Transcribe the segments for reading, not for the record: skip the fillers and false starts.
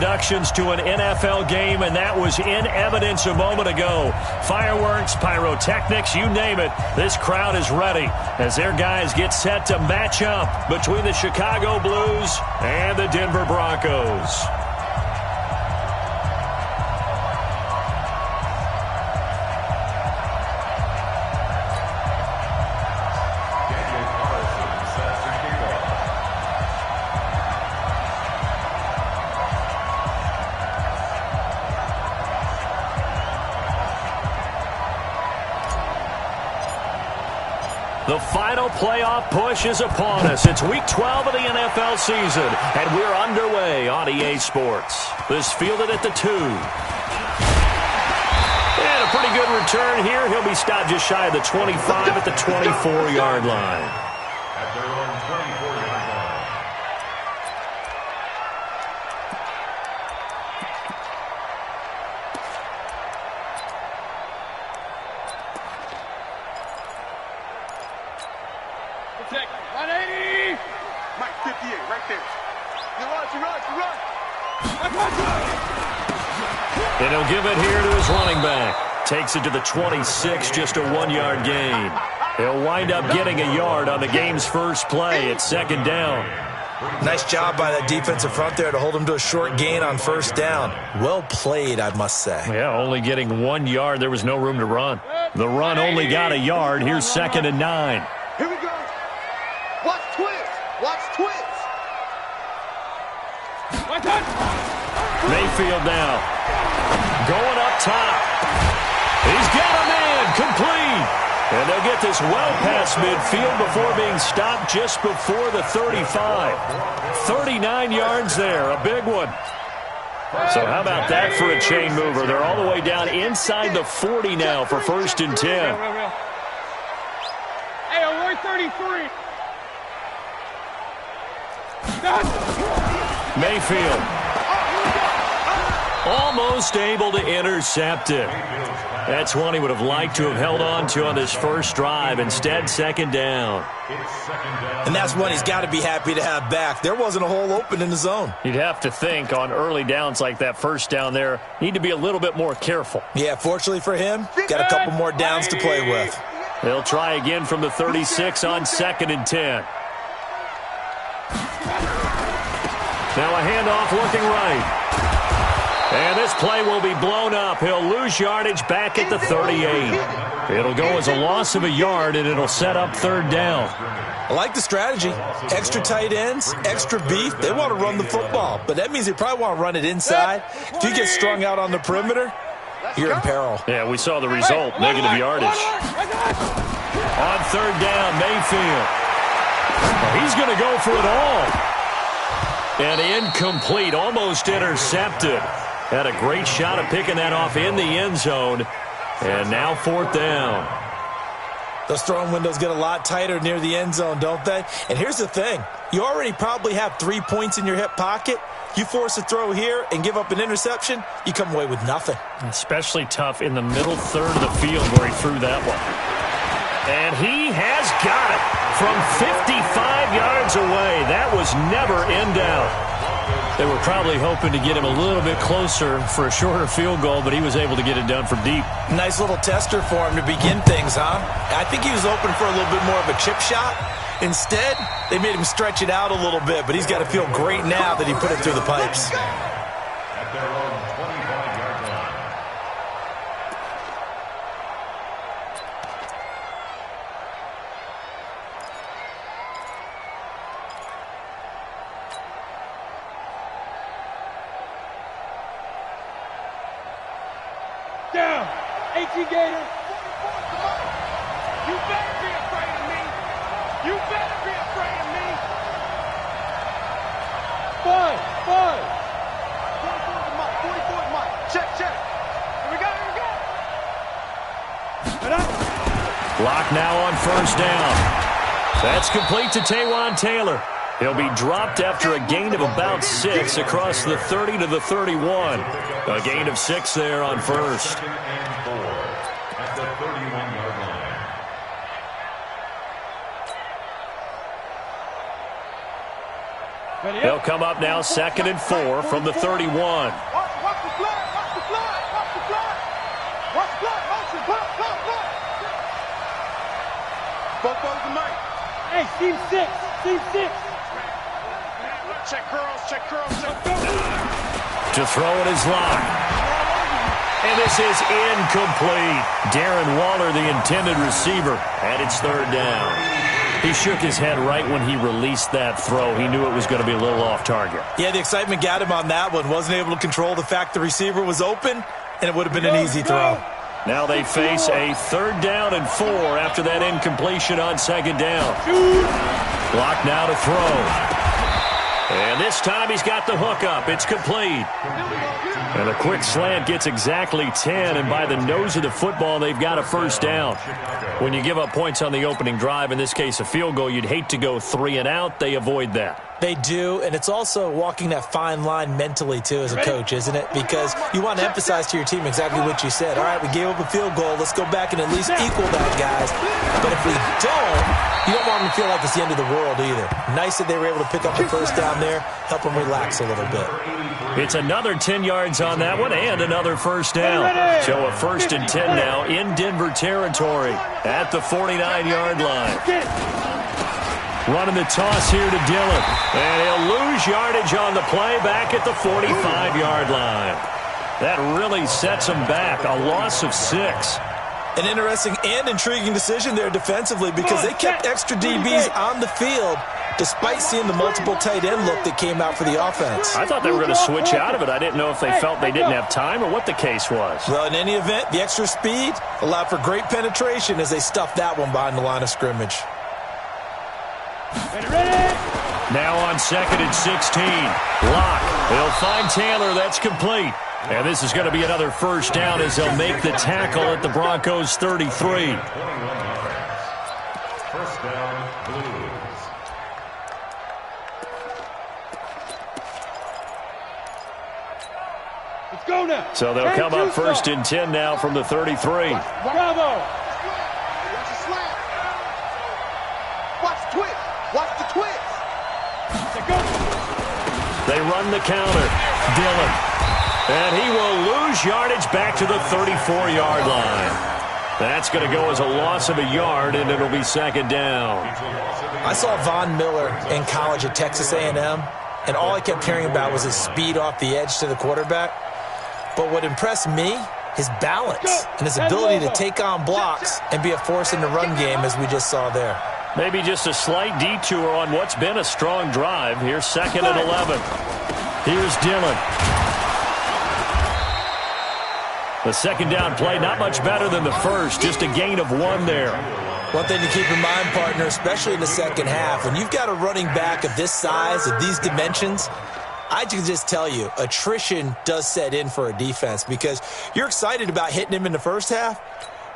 introductions to an NFL game, and that was in evidence a moment ago. Fireworks, pyrotechnics, you name it. This crowd is ready as their guys get set to match up between the Chicago Blues and the Denver Broncos. The final playoff push is upon us. It's Week 12 of the NFL season, and we're underway on EA Sports. This fielded at the 2. And a pretty good return here. He'll be stopped just shy of the 25 at the 24-yard line. At their own 24-yard line. Protect. 180. Mike 58, right there. You run. And he'll give it here to his running back. Takes it to the 26, just a 1-yard gain. He'll wind up getting a yard on the game's first play. It's second down. Nice job by that defensive front there to hold him to a short gain on first down. Well played, I must say. Yeah, only getting 1 yard. There was no room to run. The run only got a yard. Here's second and 9. Here we go. Watch twist. Mayfield now. Going up top. He's got a man. Complete. And they'll get this well past midfield before being stopped just before the 35. 39 yards there. A big one. So how about that for a chain mover? They're all the way down inside the 40 now for first and 10. Hey, we're 33. Mayfield. Almost able to intercept it. That's one he would have liked to have held on to on this first drive. Instead, second down. And that's one he's got to be happy to have back. There wasn't a hole open in the zone. You'd have to think on early downs like that first down there, need to be a little bit more careful. Yeah, fortunately for him, got a couple more downs to play with. They'll try again from the 36 on second and 10. Now a handoff looking right. And this play will be blown up. He'll lose yardage back at the 38. It'll go as a loss of a yard, and it'll set up third down. I like the strategy. Extra tight ends, extra beef. They want to run the football, but that means they probably want to run it inside. If you get strung out on the perimeter, you're in peril. Yeah, we saw the result, negative yardage. On third down, Mayfield. Well, he's going to go for it all. And incomplete, almost intercepted. Had a great shot at picking that off in the end zone. And now fourth down. Those throwing windows get a lot tighter near the end zone, don't they? And here's the thing. You already probably have 3 points in your hip pocket. You force a throw here and give up an interception, you come away with nothing. Especially tough in the middle third of the field where he threw that one. And he has got it from 55 yards away. That was never in doubt. They were probably hoping to get him a little bit closer for a shorter field goal, but he was able to get it done from deep. Nice little tester for him to begin things, huh? I think he was open for a little bit more of a chip shot. Instead, they made him stretch it out a little bit, but he's got to feel great now that he put it through the pipes. At their own 25-yard line. Down. H.E. Gator. You better be afraid of me. You better be afraid of me. Five. 44 is Mike. Check. Here we go. Block now on first down. That's complete to Taywan Taylor. He'll be dropped after a gain of about 6 across the 30 to the 31. A gain of 6 there on first. Second and 4 at the 31-yard line. They'll come up now 2nd and 4 from the 31. Watch the flag, watch the flag, watch the flag. Watch the flag, motion, block. Both over the mic. Hey, team 6. Check curls. To throw it is Locke. And this is incomplete. Darren Waller, the intended receiver, and it's 3rd down. He shook his head right when he released that throw. He knew it was going to be a little off target. Yeah, the excitement got him on that one. Wasn't able to control the fact the receiver was open, and it would have been an easy throw. Now they face a 3rd down and 4 after that incompletion on 2nd down. Locke now to throw. And this time he's got the hook up. It's complete. And a quick slant gets exactly 10, and by the nose of the football, they've got a 1st down. When you give up points on the opening drive, in this case a field goal, you'd hate to go 3 and out. They avoid that. They do, and it's also walking that fine line mentally, too, as a coach, isn't it? Because you want to emphasize to your team exactly what you said. All right, we gave up a field goal. Let's go back and at least equal that, guys. But if we don't, you don't want them to feel like it's the end of the world either. Nice that they were able to pick up the 1st down there, help them relax a little bit. It's another 10 yards on that one and another 1st down. So a 1st and 10 now in Denver territory at the 49-yard line. Running the toss here to Dillon. And he'll lose yardage on the play back at the 45-yard line. That really sets him back. A loss of 6. An interesting and intriguing decision there defensively because they kept extra DBs on the field despite seeing the multiple tight end look that came out for the offense. I thought they were going to switch out of it. I didn't know if they felt they didn't have time or what the case was. Well, in any event, the extra speed allowed for great penetration as they stuffed that one behind the line of scrimmage. Now on 2nd and 16. Locke. They'll find Taylor. That's complete. And this is going to be another 1st down as they'll make the tackle at the Broncos' 33. 1st down, Blues. Let's go now. So they'll come up 1st and 10 now from the 33. Bravo. Watch the slant. Watch the twist. Watch the twist. They run the counter. Dillon. And he will lose yardage back to the 34-yard line. That's going to go as a loss of a yard, and it'll be 2nd down. I saw Von Miller in college at Texas A&M, and all I kept hearing about was his speed off the edge to the quarterback. But what impressed me, his balance and his ability to take on blocks and be a force in the run game, as we just saw there. Maybe just a slight detour on what's been a strong drive. Here's 2nd and 11. Here's Dillon. The 2nd down play, not much better than the 1st, just a gain of 1 there. One thing to keep in mind, partner, especially in the second half, when you've got a running back of this size, of these dimensions, I can just tell you, attrition does set in for a defense because you're excited about hitting him in the first half.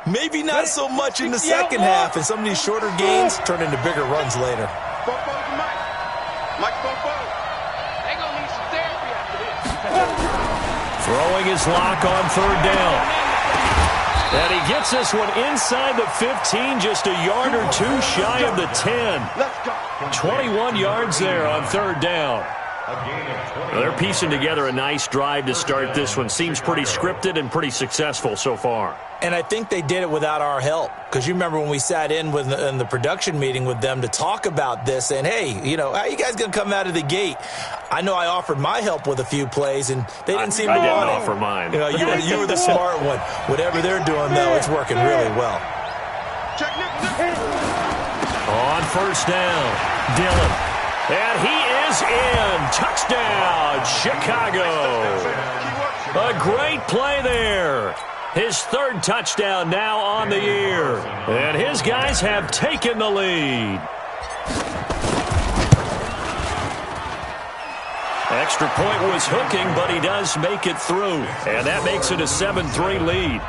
Maybe not so much in the second half, and some of these shorter gains turn into bigger runs later. Throwing his Locke on 3rd down. And he gets this one inside the 15, just a yard or 2 shy of the 10. 21 yards there on 3rd down. They're piecing together a nice drive to start this one. Seems pretty scripted and pretty successful so far. And I think they did it without our help. Because you remember when we sat in the production meeting with them to talk about this, and hey, you know, how are you guys going to come out of the gate? I know I offered my help with a few plays, and they didn't seem to want it. I didn't offer mine. You know, you were the smart one. Whatever they're doing, though, it's working really well. On 1st down, Dillon. And he is in. Touchdown, Chicago. A great play there. His 3rd touchdown now on the year. And his guys have taken the lead. Extra point was hooking, but he does make it through. And that makes it a 7-3 lead.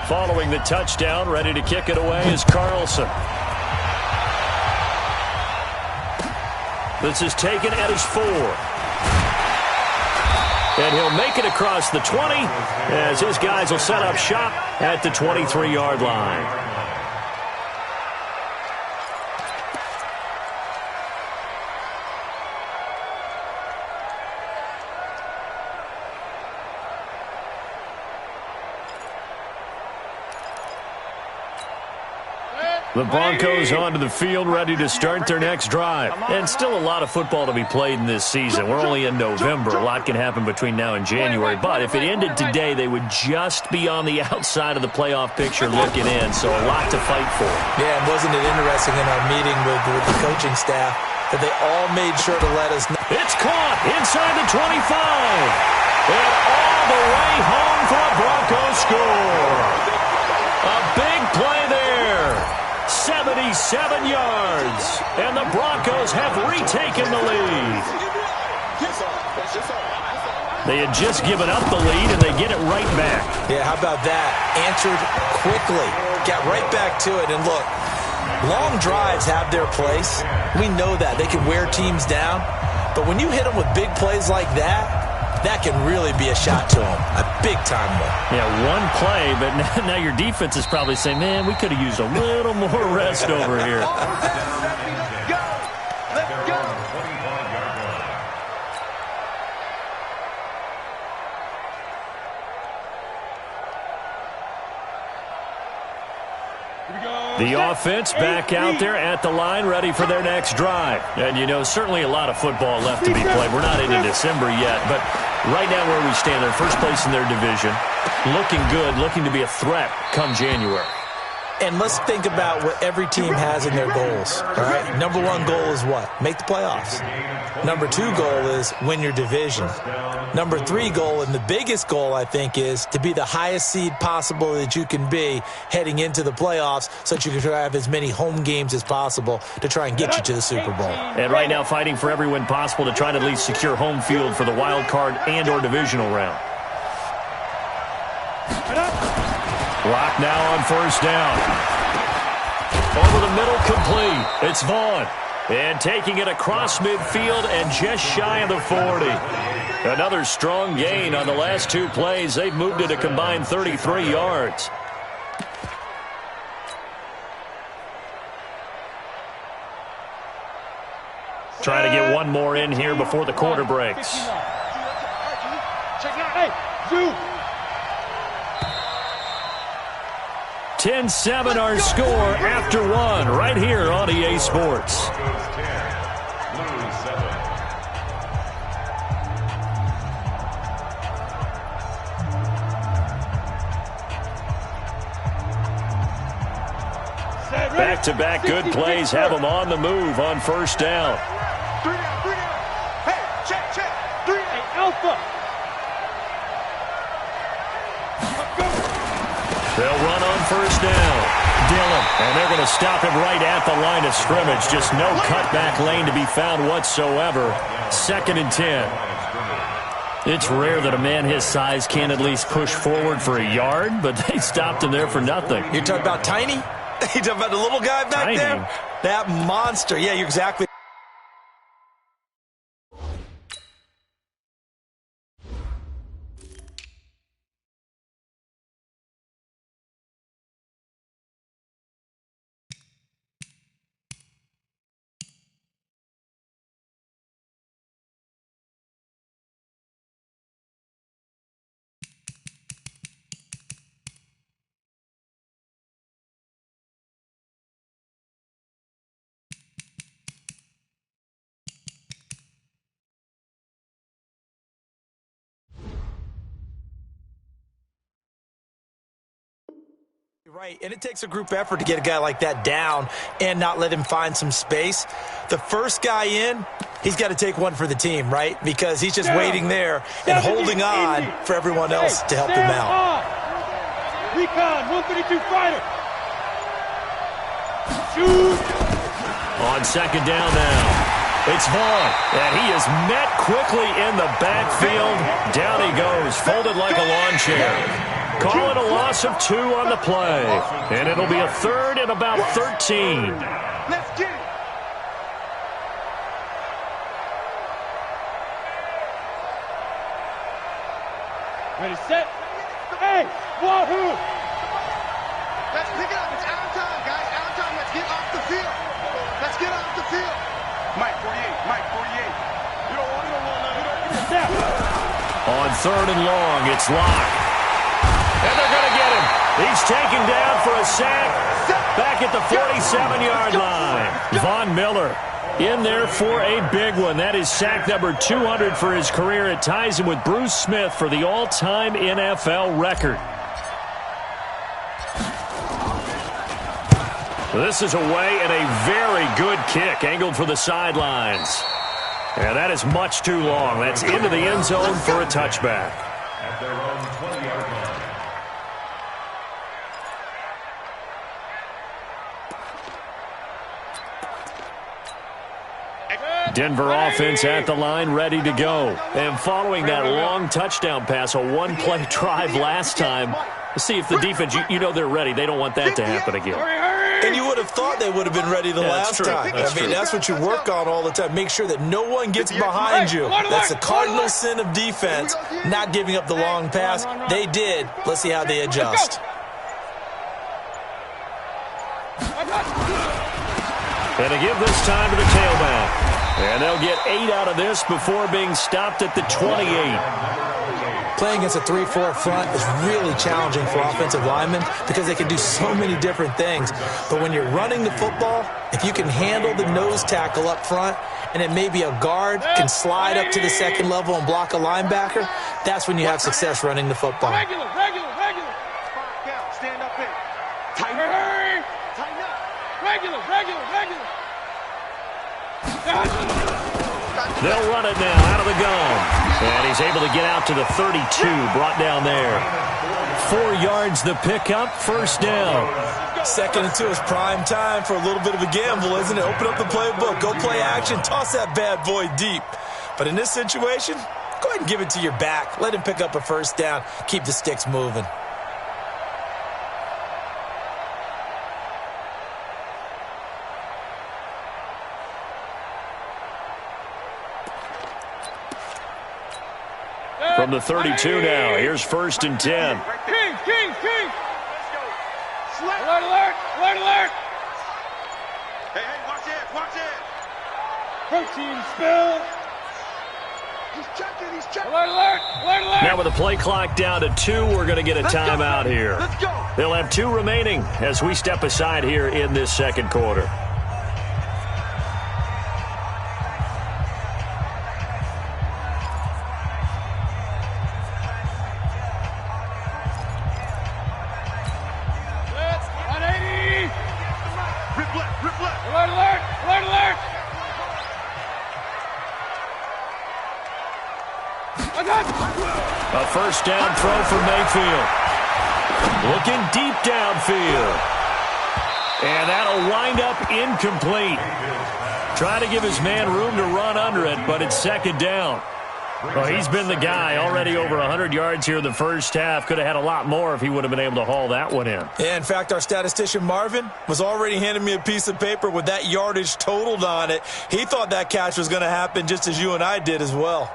Following the touchdown, ready to kick it away is Carlson. This is taken at his 4. And he'll make it across the 20 as his guys will set up shop at the 23-yard line. The Broncos onto the field, ready to start their next drive. And still a lot of football to be played in this season. We're only in November. A lot can happen between now and January. But if it ended today, they would just be on the outside of the playoff picture looking in. So a lot to fight for. Yeah, and wasn't it interesting in our meeting with the coaching staff that they all made sure to let us know. It's caught inside the 25. And all the way home for a Broncos score. A big play there. 77 yards, and the Broncos have retaken the lead. They had just given up the lead, and they get it right back. Yeah, how about that? Answered quickly, got right back to it, and look, long drives have their place. We know that. They can wear teams down, but when you hit them with big plays like that, that can really be a shot to them, a big-time one. Yeah, one play, but now your defense is probably saying, man, we could have used a little more rest over here. The offense back out there at the line, ready for their next drive. And, you know, certainly a lot of football left to be played. We're not into December yet, but right now where we stand, they're first place in their division, looking good, looking to be a threat come January. And let's think about what every team has in their goals, all right? Number one goal is what? Make the playoffs. Number two goal is win your division. Number three goal, and the biggest goal, I think, is to be the highest seed possible that you can be heading into the playoffs so that you can try to have as many home games as possible to try and get you to the Super Bowl. And right now fighting for every win possible to try to at least secure home field for the wild card and or divisional round. Clock now on first down. Over the middle, complete. It's Vaughn. And taking it across midfield and just shy of the 40. Another strong gain on the last two plays. They've moved it a combined 33 yards. Trying to get one more in here before the quarter breaks. Check it out. Hey, Zoo. 10-7 our score after one right here on EA Sports. Back-to-back good plays have them on the move on first down. 3 down, 3 down. Hey, check. 3 down. Alpha. They'll run on first down. Dillon, and they're going to stop him right at the line of scrimmage. Just no cutback lane to be found whatsoever. 2nd and 10. It's rare that a man his size can at least push forward for a yard, but they stopped him there for nothing. You're talking about Tiny? You're talking about the little guy back Tiny. there? That monster. Yeah, you're exactly. Right, and it takes a group effort to get a guy like that down and not let him find some space. The first guy in, he's got to take one for the team, right? Because he's just waiting there and holding on for everyone else to help him out. Recon, 132 fighter. Shoot. On second down now. It's Vaughn, and he is met quickly in the backfield. Down he goes, folded like a lawn chair. Call it a loss of 2 on the play. And it'll be a 3rd and about 13. Let's get it. Ready, set. Hey, wahoo! Let's pick it up. It's out time, guys. Out time. Let's get off the field. Let's get off the field. Mike 48. Mike 48. You don't want to Snap. On 3rd and long, it's locked. And they're going to get him. He's taken down for a sack back at the 47-yard line. Von Miller in there for a big one. That is sack number 200 for his career. It ties him with Bruce Smith for the all-time NFL record. This is away and a very good kick angled for the sidelines. And that is much too long. That's into the end zone for a touchback. At their own 20-yard line. Denver offense at the line, ready to go. And following that long touchdown pass, a one-play drive last time, see if the defense, you know they're ready. They don't want that to happen again. And you would have thought they would have been ready the last time. I mean, that's what you work on all the time. Make sure that no one gets behind you. That's the cardinal sin of defense, not giving up the long pass. They did. Let's see how they adjust. And they give this time to the tailback. And they'll get 8 out of this before being stopped at the 28. Playing against a 3-4 front is really challenging for offensive linemen because they can do so many different things. But when you're running the football, if you can handle the nose tackle up front and then maybe a guard can slide up to the second level and block a linebacker, that's when you have success running the football. Regular. Stand up in. Tighten up. Tighten up. Regular. They'll run it now out of the gun. And he's able to get out to the 32, brought down there. 4 yards the pickup, first down. 2nd and 2 is prime time for a little bit of a gamble, isn't it? Open up the playbook, go play action, toss that bad boy deep. But in this situation, go ahead and give it to your back. Let him pick up a first down. Keep the sticks moving. From the 32 now, here's 1st and 10. King. Alert. Hey, watch it. Protein spill. He's checking. Alert. Now with the play clock down to 2, we're going to get a timeout here. Let's go. They'll have 2 remaining as we step aside here in this second quarter. Alert. A first down throw for Mayfield. Looking deep downfield. And that'll wind up incomplete. Trying to give his man room to run under it, but it's 2nd down. Well, he's been the guy. Already over 100 yards here in the first half. Could have had a lot more if he would have been able to haul that one in. Yeah, in fact, our statistician Marvin was already handing me a piece of paper with that yardage totaled on it. He thought that catch was going to happen just as you and I did as well.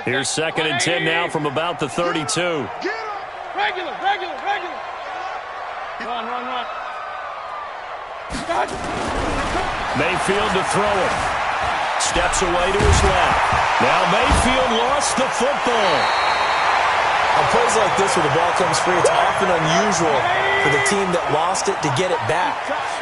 Here's 2nd and 10 now from about the 32. Regular. Run. Mayfield to throw it. Steps away to his left. Now Mayfield lost the football. On plays like this where the ball comes free, it's often unusual for the team that lost it to get it back.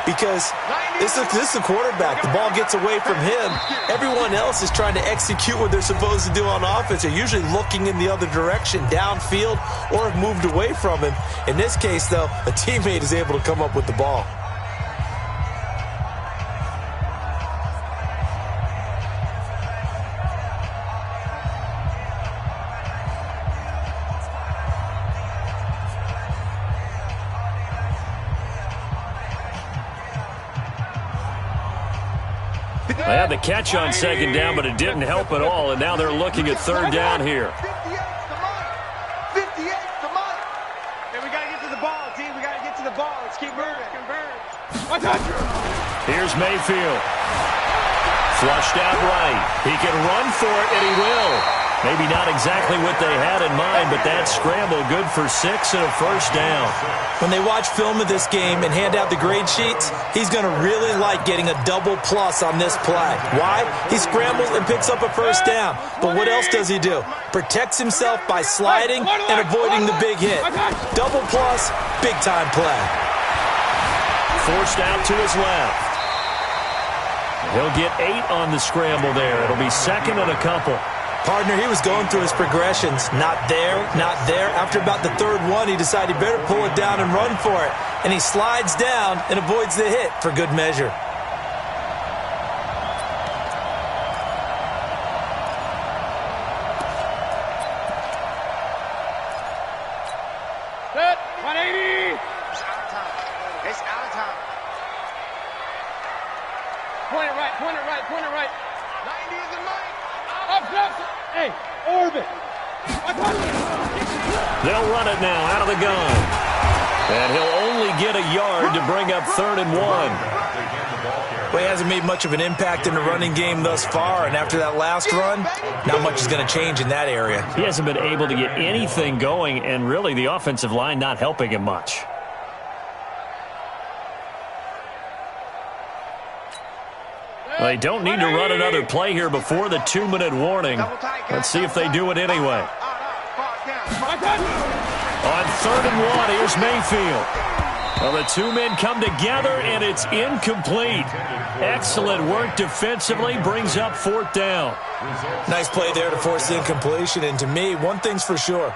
Because this is the quarterback. The ball gets away from him. Everyone else is trying to execute what they're supposed to do on offense. They're usually looking in the other direction, downfield, or have moved away from him. In this case, though, a teammate is able to come up with the ball. They had the catch on 2nd down, but it didn't help at all, and now they're looking at 3rd down here. 58's the money. Hey, we got to get to the ball, team. We got to get to the ball. Let's keep moving. Here's Mayfield. Flushed out right. He can run for it, and he will. Maybe not exactly what they had in mind, but that scramble good for 6 and a first down. When they watch film of this game and hand out the grade sheets, he's going to really like getting a double plus on this play. Why? He scrambles and picks up a first down. But what else does he do? Protects himself by sliding and avoiding the big hit. Double plus, big-time play. Forced out to his left. He'll get 8 on the scramble there. It'll be second and a couple. Partner, he was going through his progressions. Not there, not there. After about the third one, he decided he better pull it down and run for it. And he slides down and avoids the hit for good measure. Set, 180. It's out of time. It's out of time. Point it right, point it right, point it right. 90 is the money. Up, up. Hey, orbit. They'll run it now out of the gun. And he'll only get a yard to bring up 3rd and 1. Well, he hasn't made much of an impact in the running game thus far, and after that last run, not much is going to change in that area. He hasn't been able to get anything going, and really the offensive line not helping him much. They don't need to run another play here before the 2-minute warning. Let's see if they do it anyway. On 3rd and 1, here's Mayfield. Well, the two men come together, and it's incomplete. Excellent work defensively, brings up 4th down. Nice play there to force the incompletion, and to me, one thing's for sure.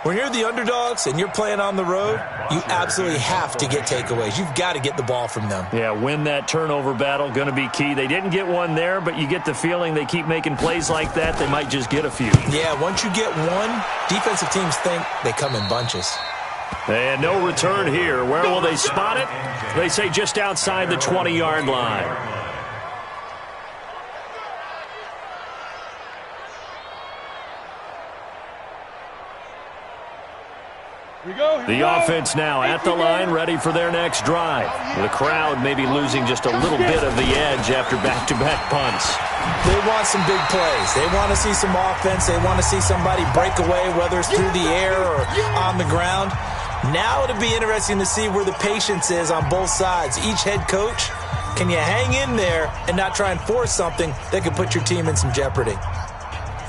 When you're the underdogs and you're playing on the road, you absolutely have to get takeaways. You've got to get the ball from them. Yeah, win that turnover battle, going to be key. They didn't get one there, but you get the feeling they keep making plays like that, they might just get a few. Yeah, once you get one, defensive teams think they come in bunches. And no return here. Where will they spot it? They say just outside the 20-yard line. The offense now at the line, ready for their next drive. The crowd may be losing just a little bit of the edge after back-to-back punts. They want some big plays. They want to see some offense. They want to see somebody break away, whether it's through the air or on the ground. Now it'll be interesting to see where the patience is on both sides. Each head coach, can you hang in there and not try and force something that could put your team in some jeopardy?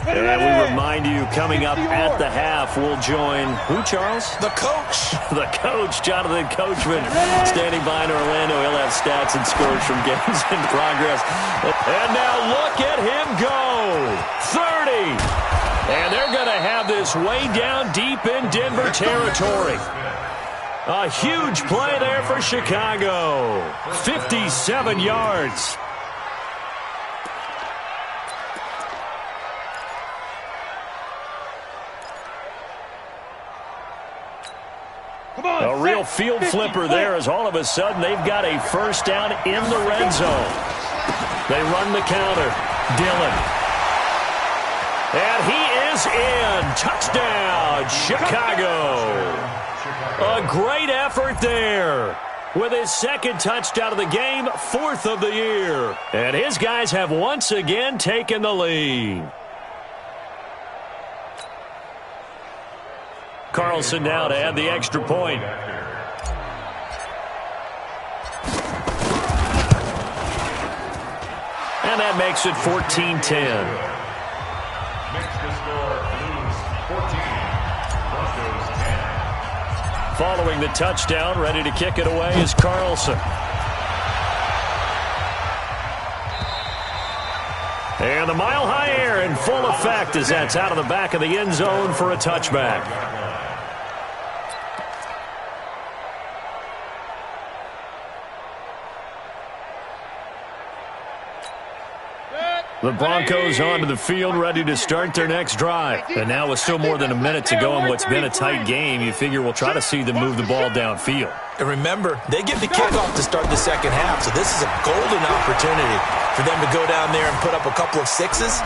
And we remind you, coming up at the half, we'll join who, Charles? The coach. The coach, Jonathan Coachman, standing by in Orlando. He'll have stats and scores from games in progress. And now look at him go. 30. And they're going to have this way down deep in Denver territory. A huge play there for Chicago. 57 yards. A real field flipper there as all of a sudden they've got a first down in the red zone. They run the counter. Dillon. And he is in. Touchdown, Chicago. A great effort there. With his second touchdown of the game, 4th of the year. And his guys have once again taken the lead. Carlson now to add the extra point. And that makes it 14-10. Makes the score Blues 14, Broncos 10. Following the touchdown, ready to kick it away is Carlson. And the mile-high air in full effect as that's out of the back of the end zone for a touchback. The Broncos onto the field, ready to start their next drive. And now with still more than a minute to go in what's been a tight game, you figure we'll try to see them move the ball downfield. And remember, they get the kickoff to start the second half, so this is a golden opportunity for them to go down there and put up a couple of sixes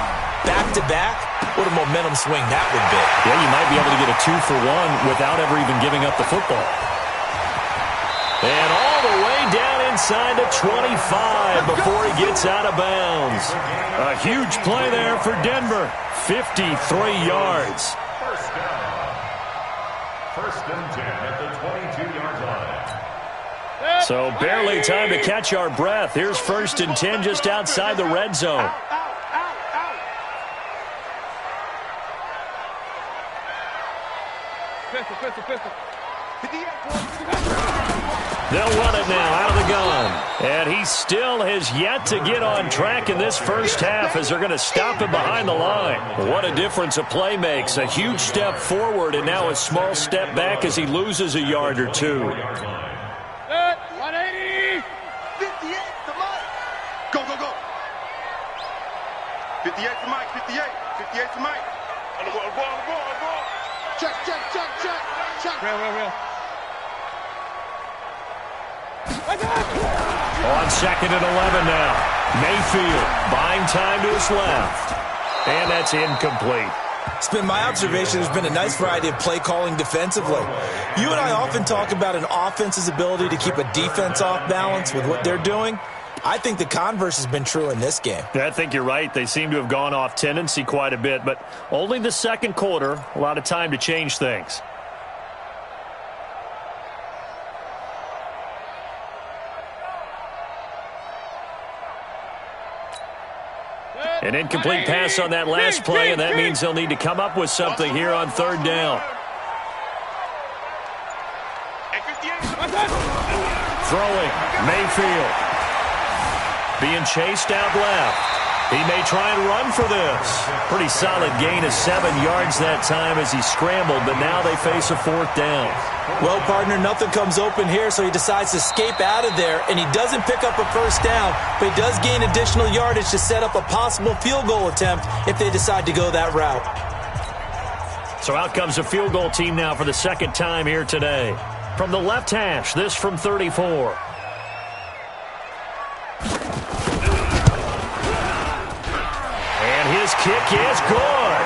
back-to-back. What a momentum swing that would be. Yeah, you might be able to get a 2-for-1 without ever even giving up the football. And all the way down inside the 25 before he gets out of bounds. A huge play there for Denver. 53 yards. First and 10 at the 22-yard line. So barely time to catch our breath. Here's first and 10 just outside the red zone. Pistol. They'll run it now out of the gun. And he still has yet to get on track in this first half as they're going to stop him behind the line. What a difference a play makes. A huge step forward and now a small step back as he loses a yard or two. 180. 58 to Mike. Go. 58 to Mike, 58. 58 to Mike. On the ball. Check. Real. On second and 11 now. Mayfield buying time to his left. And that's incomplete. It's been my observation there's been a nice variety of play calling defensively. You and I often talk about an offense's ability to keep a defense off balance with what they're doing. I think the converse has been true in this game. I think you're right. They seem to have gone off tendency quite a bit, but only the second quarter, a lot of time to change things. An incomplete pass on that last play, and that means they'll need to come up with something here on third down. Throwing, Mayfield. Being chased out left. He may try and run for this. Pretty solid gain of 7 yards that time as he scrambled, but now they face a fourth down. Well, partner, nothing comes open here, so he decides to escape out of there, and he doesn't pick up a first down, but he does gain additional yardage to set up a possible field goal attempt if they decide to go that route. So out comes a field goal team now for the second time here today. From the left hash, this from 34. His kick is good.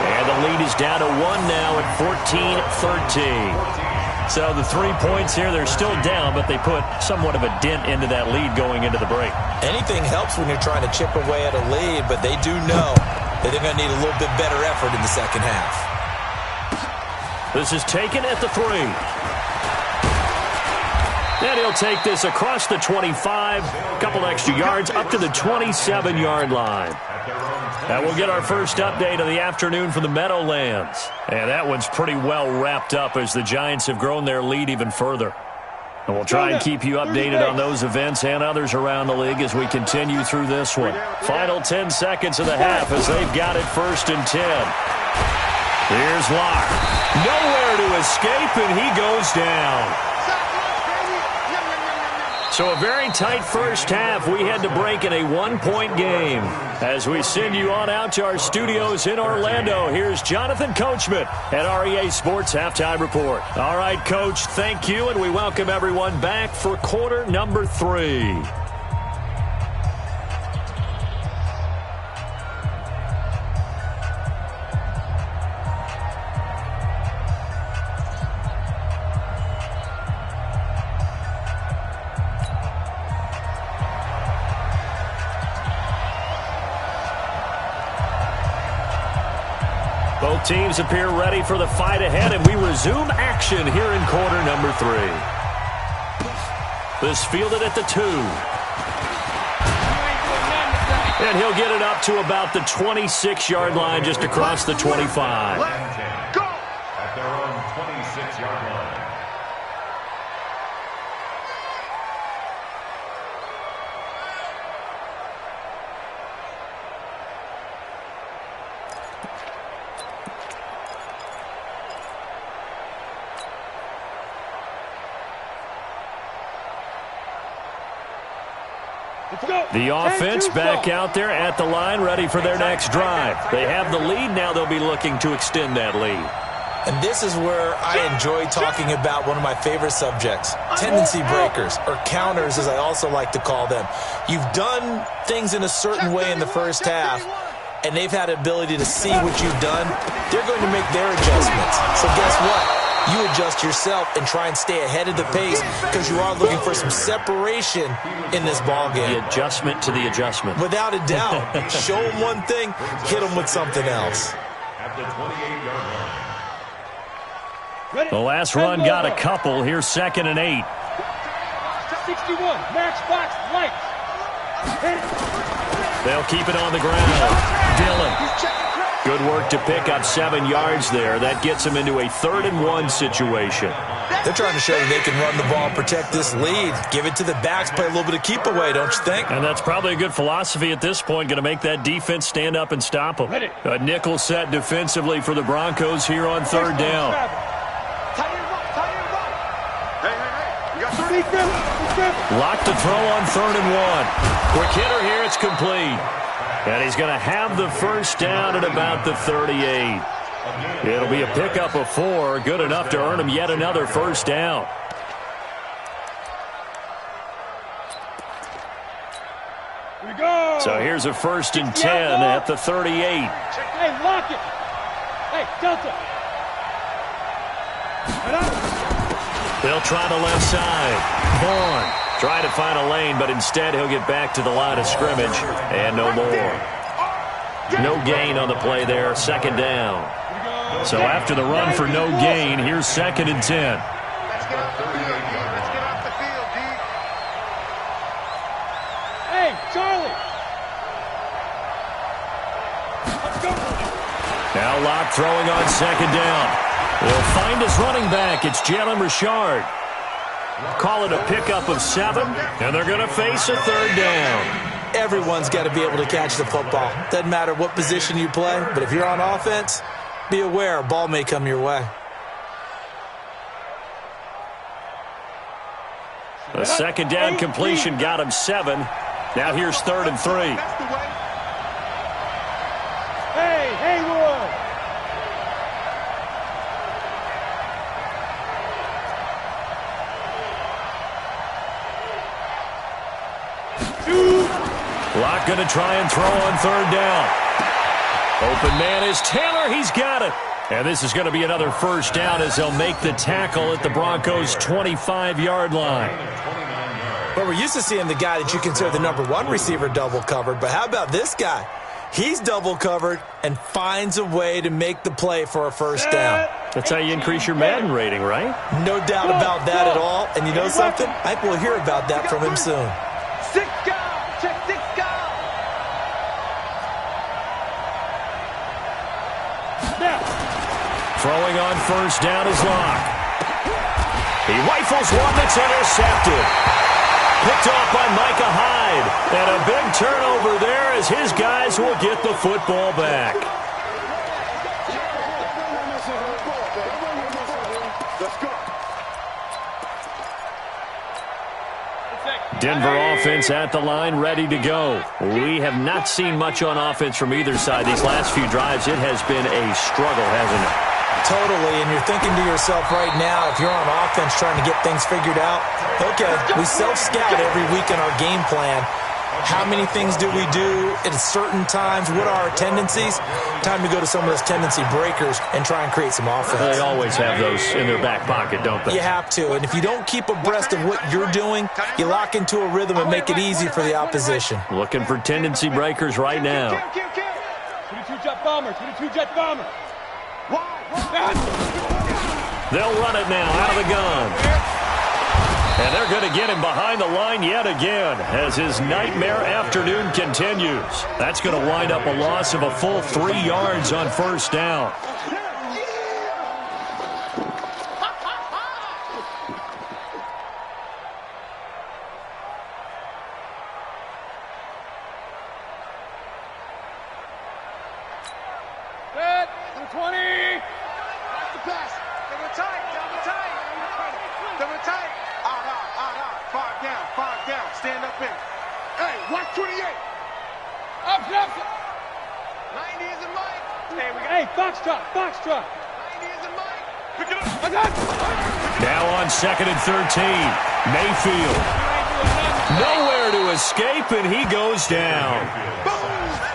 And the lead is down to 1 now at 14-13. So the 3 points here, they're still down, but they put somewhat of a dent into that lead going into the break. Anything helps when you're trying to chip away at a lead, but they do know that they're going to need a little bit better effort in the second half. This is taken at the 3. And he'll take this across the 25, a couple extra yards, up to the 27-yard line. And we'll get our first update of the afternoon from the Meadowlands. And that one's pretty well wrapped up as the Giants have grown their lead even further. And we'll try and keep you updated on those events and others around the league as we continue through this one. Final 10 seconds of the half as they've got it first and 10. Here's Locke. Nowhere to escape, and he goes down. So a very tight first half. We had to break in a 1-point game. As we send you on out to our studios in Orlando, here's Jonathan Coachman at REA Sports Halftime Report. All right, Coach, thank you, and we welcome everyone back for quarter number 3. Both teams appear ready for the fight ahead, and we resume action here in quarter number 3. This fielded at the 2. And he'll get it up to about the 26-yard line, just across the 25. Go! At their own 26-yard line. The offense back out there at the line, ready for their next drive. They have the lead now. They'll be looking to extend that lead. And this is where I enjoy talking about one of my favorite subjects, tendency breakers, or counters as I also like to call them. You've done things in a certain way in the first half, and they've had the ability to see what you've done. They're going to make their adjustments. So guess what? You adjust yourself and try and stay ahead of the pace because you are looking for some separation in this ball game. The adjustment to the adjustment. Without a doubt. Show them one thing, hit them with something else. At the 28-yard line. The last run got a couple. Here's 2nd and 8. 61, matchbox, lights. They'll keep it on the ground. Dillon. Good work to pick up 7 yards there. That gets them into a 3rd and 1 situation. They're trying to show that they can run the ball and protect this lead. Give it to the backs, play a little bit of keep away, don't you think? And that's probably a good philosophy at this point. Going to make that defense stand up and stop them. A nickel set defensively for the Broncos here on 3rd down. Locked to throw on 3rd and 1. Quick hitter here, it's complete. And he's going to have the first down at about the 38. It'll be a pickup of 4, good enough to earn him yet another first down. Here we go. So here's a 1st and 10 at the 38. Hey, lock it. Hey, Delta. They'll try the left side. Vaughn try to find a lane, but instead he'll get back to the line of scrimmage and no more. No gain on the play there, 2nd down. So after the run for no gain, here's 2nd and 10. Let's get off the field, D. Let's get off the field, D. Hey, Charlie. Let's go. Now Locke throwing on 2nd down. He'll find his running back. It's Jalen Richard. Call it a pickup of 7, and they're going to face a 3rd down. Everyone's got to be able to catch the football. Doesn't matter what position you play, but if you're on offense, be aware a ball may come your way. A 2nd down completion got him 7. Now here's 3rd and 3. Hey, Haywood. Locke going to try and throw on 3rd down. Open man is Taylor. He's got it. And this is going to be another first down as they'll make the tackle at the Broncos' 25-yard line. But we're used to seeing the guy that you consider the #1 receiver double covered. But how about this guy? He's double covered and finds a way to make the play for a first down. That's how you increase your Madden rating, right? No doubt about that at all. And you know something? I think we'll hear about that from him soon. 6 guard. Check 6 guard. Throwing on first down is Locke. He rifles one that's intercepted. Picked off by Micah Hyde. And a big turnover there as his guys will get the football back. Denver offense at the line, ready to go. We have not seen much on offense from either side these last few drives. It has been a struggle, hasn't it? Totally, and you're thinking to yourself right now, if you're on offense trying to get things figured out, okay, we self-scout every week in our game plan. How many things do we do at certain times? What are our tendencies? Time to go to some of those tendency breakers and try and create some offense. They always have those in their back pocket, don't they? You have to, and if you don't keep abreast of what you're doing, you lock into a rhythm and make it easy for the opposition. Looking for tendency breakers right now. 22 jet bomber, 22 jet bomber. They'll run it now out of the gun. And they're going to get him behind the line yet again as his nightmare afternoon continues. That's going to wind up a loss of a full 3 yards on first down. Set, 20. That's the pass. Double tight. Double tight. Double tight. Out. 5 down. 5 down. Stand up in. Hey, watch 28. Up. 90 is a mic. Hey, Foxtrot. 90 is a mic. Pick it up. Now on 2nd and 13. Mayfield. Nowhere to escape, and he goes down.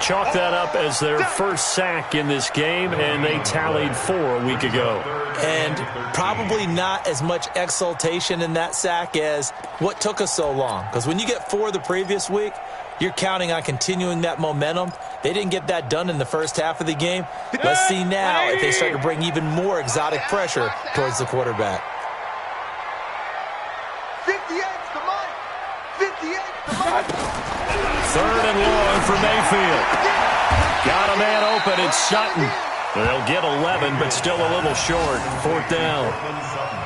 chalk that up as their first sack in this game, and they tallied 4 a week ago. And probably not as much exultation in that sack as what took us so long. Because when you get 4 the previous week, you're counting on continuing that momentum. They didn't get that done in the first half of the game. Let's see now if they start to bring even more exotic pressure towards the quarterback. 58's the mic. 58's the mic. 3rd and long for Mayfield. Got a man open. It's Sutton. They'll get 11, but still a little short. 4th down.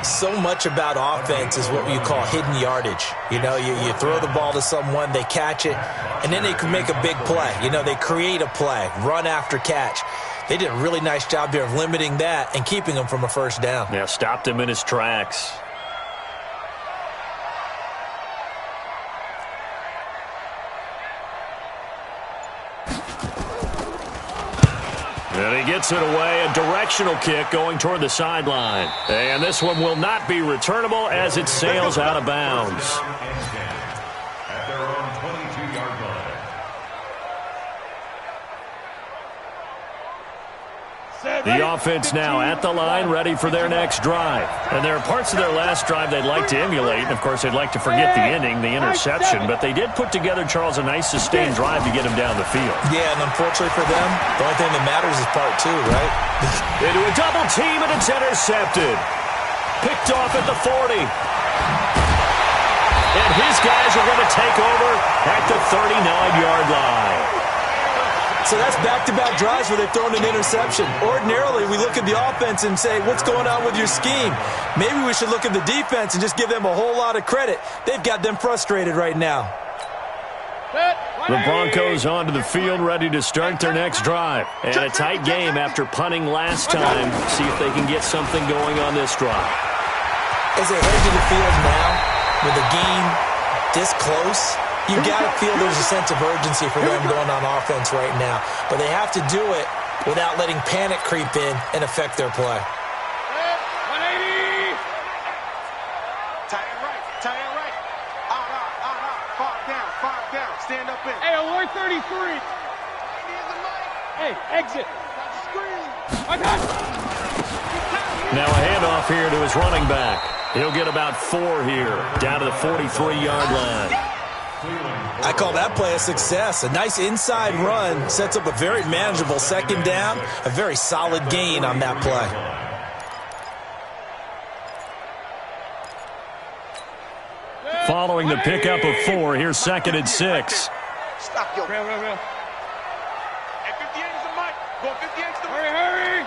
So much about offense is what you call hidden yardage. You know, you throw the ball to someone, they catch it, and then they can make a big play. You know, they create a play, run after catch. They did a really nice job there of limiting that and keeping him from a first down. Yeah, stopped him in his tracks. And he gets it away, a directional kick going toward the sideline. And this one will not be returnable as it sails out of bounds. At their own 22-yard line. The offense now at the line, ready for their next drive. And there are parts of their last drive they'd like to emulate. And, of course, they'd like to forget the ending, the interception. But they did put together, Charles, a nice sustained drive to get him down the field. Yeah, and unfortunately for them, the only thing that matters is part 2, right? Into a double team, and it's intercepted. Picked off at the 40. And his guys are going to take over at the 39-yard line. So that's back-to-back drives where they've thrown an interception. Ordinarily, we look at the offense and say, what's going on with your scheme? Maybe we should look at the defense and just give them a whole lot of credit. They've got them frustrated right now. The Broncos onto the field, ready to start their next drive. And a tight game after punting last time. See if they can get something going on this drive. As they head to the field now, with the game this close, you got to feel there's a sense of urgency for them going on offense right now. But they have to do it without letting panic creep in and affect their play. 180! Tie it right. Tie it right. Out. 5 down. Stand up in. Hey, alert 33! Hey, exit! I got it! Now a handoff here to his running back. He'll get about 4 here, down to the 43-yard line. I call that play a success. A nice inside run sets up a very manageable second down, a very solid gain on that play. Following the pickup of 4, here's 2nd and 6. Stop your. Real. Hey, 58 is the mic. Go 58 is the mic. Hurry!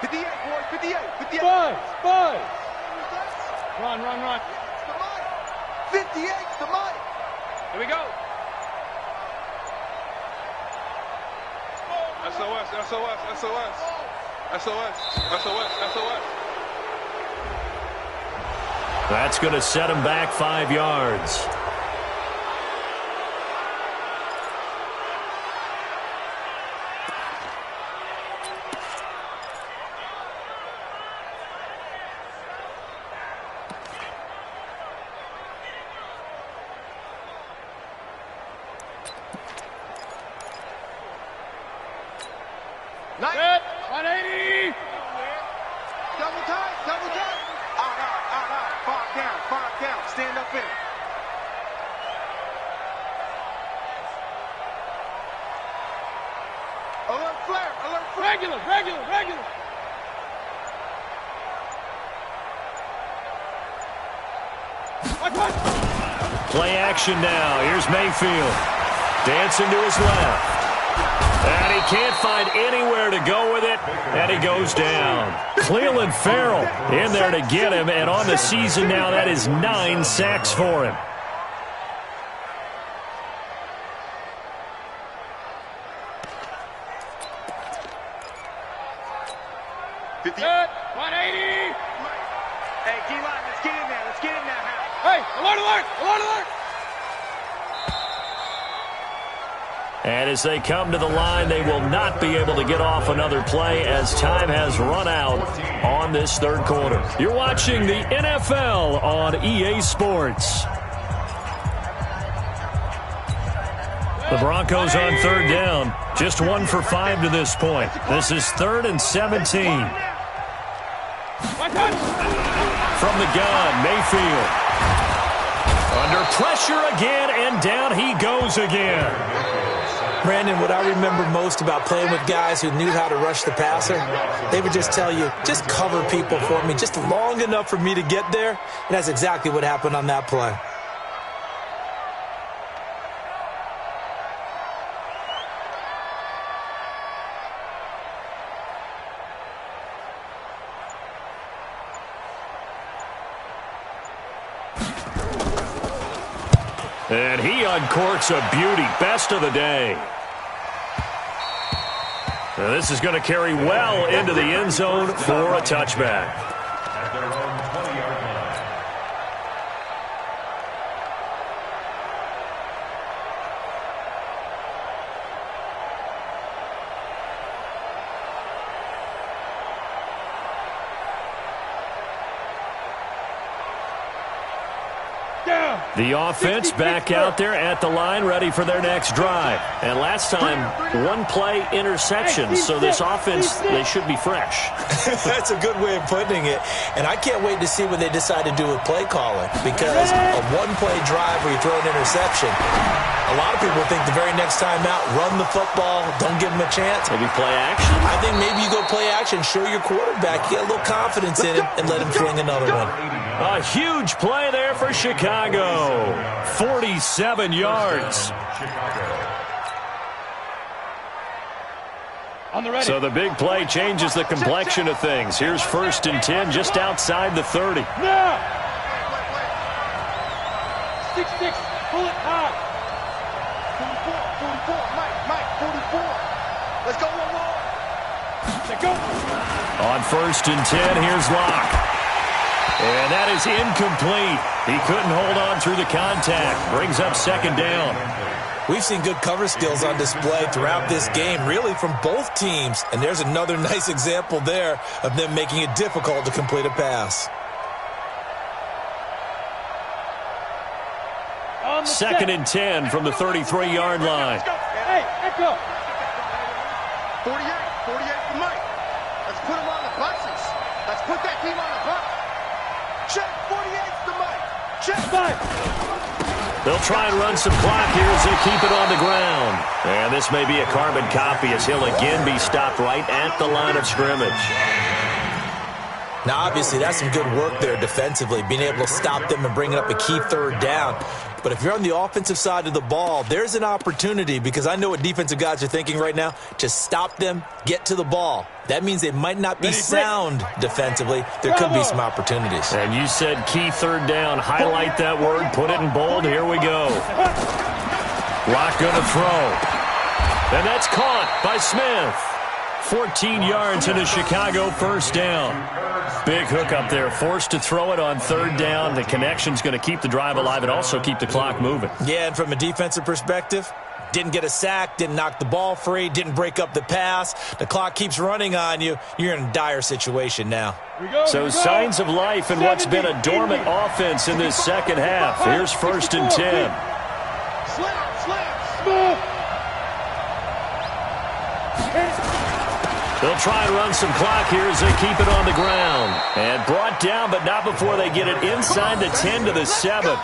58, boys. 58. Buzz! Run. 58's the mic. Here we go. SOS. That's going to set him back 5 yards. Set! 180! Double time. Out. 5 down. Stand up in. Alert flare. Regular! What? Play action now. Here's Mayfield. Dancing to his left. And he can't find anywhere to go with it, and he goes down. Cleveland Farrell in there to get him, and on the season now, that is 9 sacks for him. Set! 180! Hey, D-line, let's get in there. Hey, alert! And as they come to the line, they will not be able to get off another play as time has run out on this third quarter. You're watching the NFL on EA Sports. The Broncos on third down. Just 1 for 5 to this point. This is 3rd and 17. From the gun, Mayfield. Under pressure again, and down he goes again. Brandon, what I remember most about playing with guys who knew how to rush the passer, they would just tell you, just cover people for me, just long enough for me to get there. And that's exactly what happened on that play. And he uncorks a beauty. Best of the day. Now this is going to carry well into the end zone for a touchback. At their own 20-yard line. The offense back out there at the line, ready for their next drive. And last time, 1-play interception. So this offense, they should be fresh. That's a good way of putting it. And I can't wait to see what they decide to do with play calling. Because a 1-play drive where you throw an interception, a lot of people think the very next time out, run the football, don't give them a chance. Maybe play action? I think maybe you go play action, show your quarterback, get a little confidence in him, and let him fling another one. A huge play there for Chicago. 47 yards. So the big play changes the complexion of things. Here's 1st and 10 just outside the 30. Now! 6-6, pull it high. 44, Mike, 44. Let's go one more. Let's go. On 1st and 10, here's Locke. And that is incomplete. He couldn't hold on through the contact. Brings up 2nd down. We've seen good cover skills on display throughout this game, really from both teams. And there's another nice example there of them making it difficult to complete a pass. 2nd and 10 from the 33-yard line. Hey, echo. 48 for Mike. Let's put him on the buses. Let's put that team on the bus. Check 48 to Mike. Check 5. They'll try and run some clock here as they keep it on the ground. And this may be a carbon copy as he'll again be stopped right at the line of scrimmage. Now, obviously, that's some good work there defensively, being able to stop them and bringing up a key 3rd down. But if you're on the offensive side of the ball, there's an opportunity, because I know what defensive guys are thinking right now. Just stop them, get to the ball. That means they might not be sound defensively. There could be some opportunities. And you said key 3rd down. Highlight that word. Put it in bold. Here we go. Locke going to throw. And that's caught by Smith. 14 yards into Chicago, 1st down. Big hook up there. Forced to throw it on 3rd down. The connection's going to keep the drive alive and also keep the clock moving. Yeah, and from a defensive perspective, didn't get a sack, didn't knock the ball free, didn't break up the pass. The clock keeps running on you. You're in a dire situation now. So signs of life in what's been a dormant offense in this 2nd half. Here's 1st and 10. They'll try and run some clock here as they keep it on the ground. And brought down, but not before they get it inside the 10 to the 7.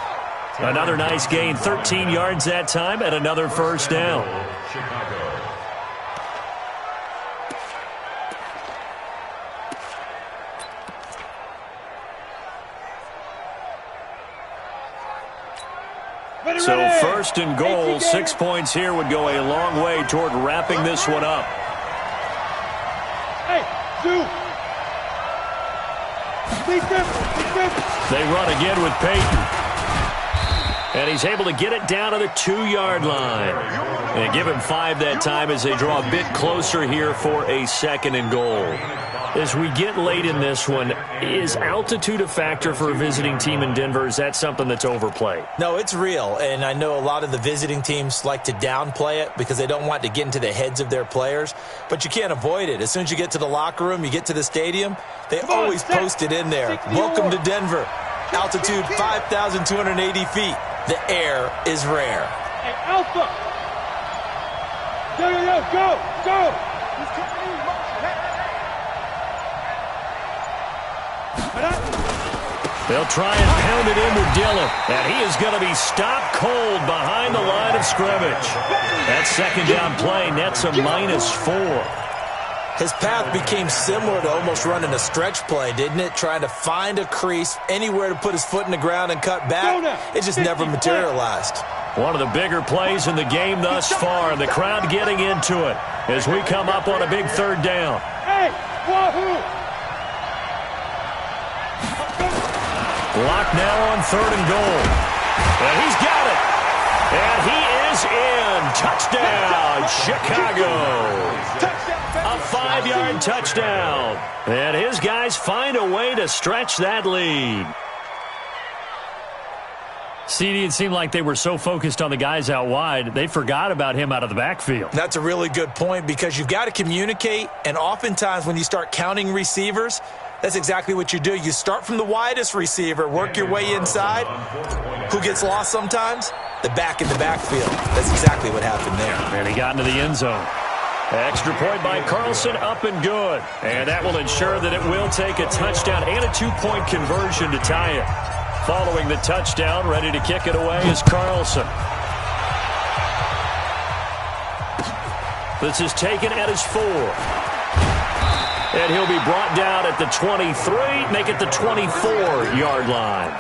Another nice gain, 13 yards that time, and another 1st down. So 1st and goal, 6 points here would go a long way toward wrapping this one up. They run again with Peyton. And he's able to get it down to the 2-yard line. And give him 5 that time as they draw a bit closer here for a 2nd and goal. As we get late in this one, is altitude a factor for a visiting team in Denver? Is that something that's overplayed? No, it's real, and I know a lot of the visiting teams like to downplay it because they don't want to get into the heads of their players, but you can't avoid it. As soon as you get to the locker room, you get to the stadium, they always post it in there. Welcome to Denver. Altitude 5,280 feet. The air is rare. Hey, Alpha! Go! Go! They'll try and pound it in with Dillon, and he is going to be stopped cold behind the line of scrimmage. That second down play nets a -4. His path became similar to almost running a stretch play, didn't it? Trying to find a crease, anywhere to put his foot in the ground and cut back. It just never materialized. One of the bigger plays in the game thus far, and the crowd getting into it as we come up on a big third down. Hey, wahoo! Block now on 3rd and goal. And he's got it. And he is in. Touchdown, Chicago. A 5-yard touchdown. And his guys find a way to stretch that lead. CD, it seemed like they were so focused on the guys out wide, they forgot about him out of the backfield. That's a really good point because you've got to communicate, and oftentimes when you start counting receivers, that's exactly what you do. You start from the widest receiver, work your way inside. Who gets lost sometimes? The back in the backfield. That's exactly what happened there. And he got into the end zone. Extra point by Carlson, up and good. And that will ensure that it will take a touchdown and a 2-point conversion to tie it. Following the touchdown, ready to kick it away is Carlson. This is taken at his 4. And he'll be brought down at the 23, make it the 24-yard line.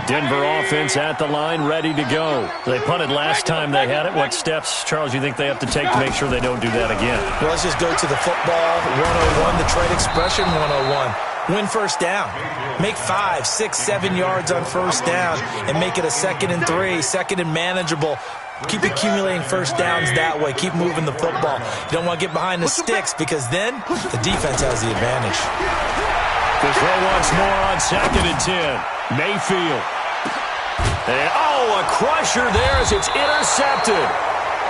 Denver offense at the line, ready to go. They punted last time they had it. What steps, Charles, you think they have to take to make sure they don't do that again? Well, let's just go to the football 101, the trade expression 101. Win first down. Make 5, 6, 7 yards on first down and make it a 2nd and 3, 2nd and manageable. Keep accumulating first downs that way. Keep moving the football. You don't want to get behind the sticks because then the defense has the advantage. The throw once more on 2nd and 10. Mayfield. And, a crusher there as it's intercepted.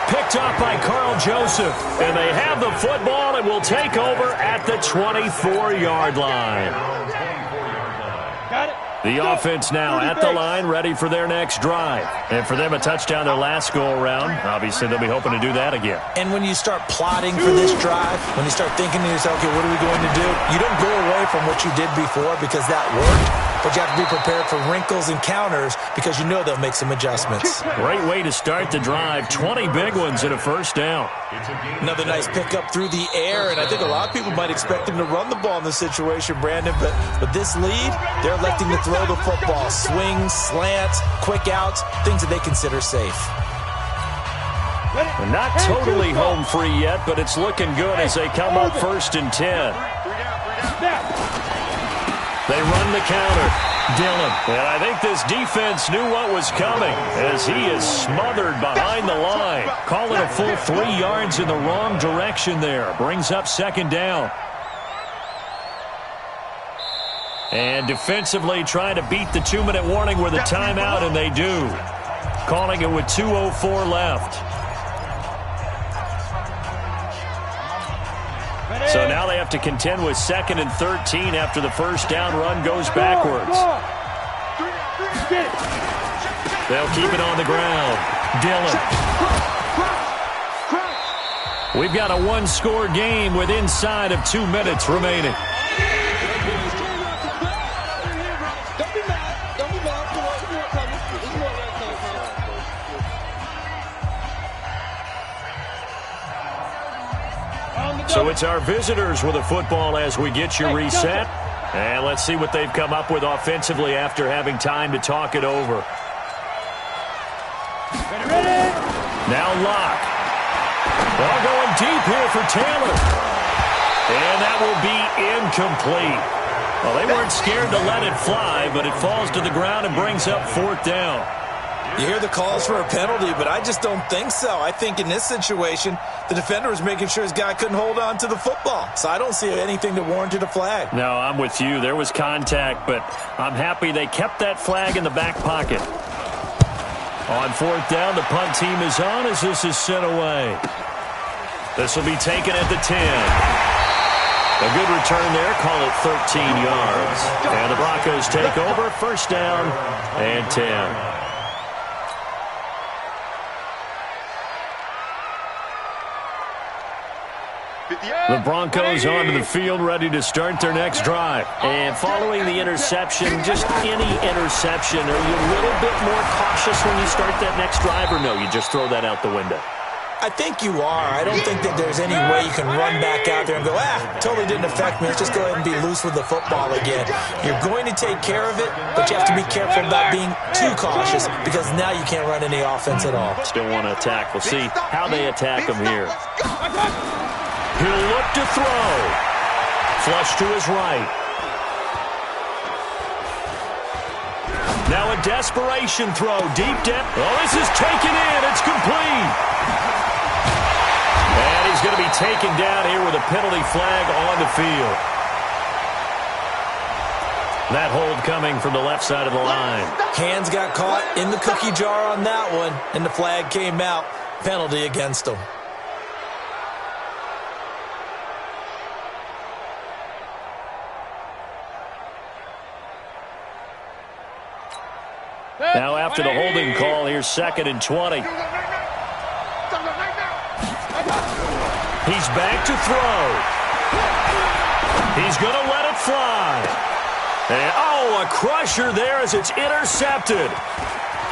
Picked up by Carl Joseph. And they have the football and will take over at the 24-yard line. Got it. The offense now at the line, ready for their next drive. And for them, a touchdown their last go-around. Obviously, they'll be hoping to do that again. And when you start plotting for this drive, when you start thinking to yourself, okay, what are we going to do? You don't go away from what you did before because that worked. But you have to be prepared for wrinkles and counters because you know they'll make some adjustments. Great way to start the drive. 20 big ones and a first down. Another nice pickup through the air, and I think a lot of people might expect him to run the ball in this situation, Brandon. But with this lead, they're electing to throw the football. Swings, slants, quick outs, things that they consider safe. Not totally home free yet, but it's looking good as they come up 1st and 10. They run the counter. Dillon. And I think this defense knew what was coming as he is smothered behind the line. Call it a full 3 yards in the wrong direction there. Brings up 2nd down. And defensively trying to beat the 2-minute warning with a timeout, and they do. Calling it with 2:04 left. So now they have to contend with 2nd and 13 after the first down run goes backwards. They'll keep it on the ground. Dillon. We've got a 1-score game with inside of 2 minutes remaining. So it's our visitors with a football as we get you reset. And let's see what they've come up with offensively after having time to talk it over. Now Locke. Ball going deep here for Taylor. And that will be incomplete. Well, they weren't scared to let it fly, but it falls to the ground and brings up 4th down. You hear the calls for a penalty, but I just don't think so. I think in this situation, the defender was making sure his guy couldn't hold on to the football. So I don't see anything that warranted a flag. No, I'm with you. There was contact, but I'm happy they kept that flag in the back pocket. On 4th down, the punt team is on as this is sent away. This will be taken at the 10. A good return there. Call it 13 yards. And the Broncos take over. 1st down and 10. The Broncos onto the field, ready to start their next drive. And following the interception, just any interception, are you a little bit more cautious when you start that next drive, or no, you just throw that out the window? I think you are. I don't think that there's any way you can run back out there and go, totally didn't affect me. Let's just go ahead and be loose with the football again. You're going to take care of it, but you have to be careful about being too cautious because now you can't run any offense at all. Still want to attack. We'll see how they attack him here. He'll look to throw. Flush to his right. Now a desperation throw. Deep depth. Oh, this is taken in. It's complete. And he's going to be taken down here with a penalty flag on the field. That hold coming from the left side of the line. Hands got caught in the cookie jar on that one, and the flag came out. Penalty against him. Now after the holding call, here's 2nd and 20. He's back to throw. He's going to let it fly. And, a crusher there as it's intercepted.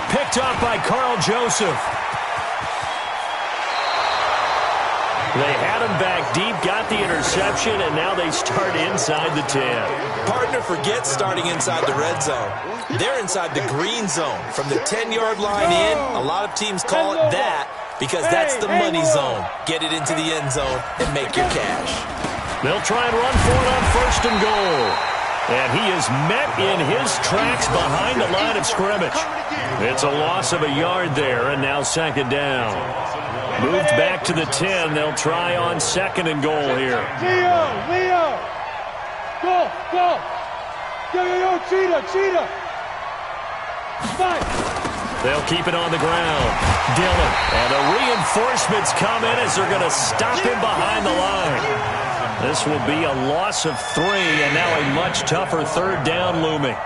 Picked up by Carl Joseph. They had him back deep, got the interception, and now they start inside the 10. Partner forgets starting inside the red zone. They're inside the green zone. From the 10-yard line in, a lot of teams call it that because that's the money zone. Get it into the end zone and make your cash. They'll try and run for it on 1st and goal. And he is met in his tracks behind the line of scrimmage. It's a loss of a yard there, and now 2nd down. Moved back to the 10. They'll try on 2nd and goal here. Leo! Go! Yo, cheetah! Fight! They'll keep it on the ground. Dillon. And the reinforcements come in as they're going to stop him behind the line. This will be a loss of 3, and now a much tougher 3rd down looming.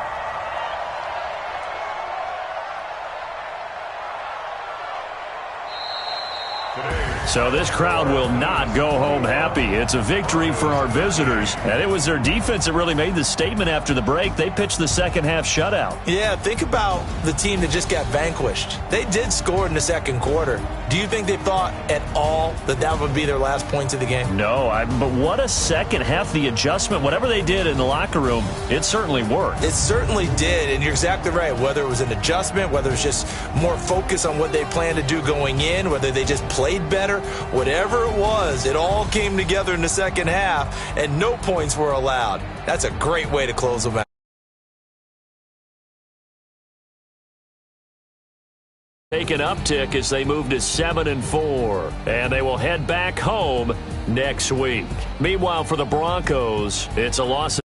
So this crowd will not go home happy. It's a victory for our visitors. And it was their defense that really made the statement after the break. They pitched the second half shutout. Yeah, think about the team that just got vanquished. They did score in the second quarter. Do you think they thought at all that that would be their last points of the game? No, but what a second half. The adjustment, whatever they did in the locker room, it certainly worked. It certainly did, and you're exactly right. Whether it was an adjustment, whether it was just more focus on what they planned to do going in, whether they just played better, whatever it was, it all came together in the second half, and no points were allowed. That's a great way to close them out. Take an uptick as they move to 7-4, and they will head back home next week. Meanwhile, for the Broncos, it's a loss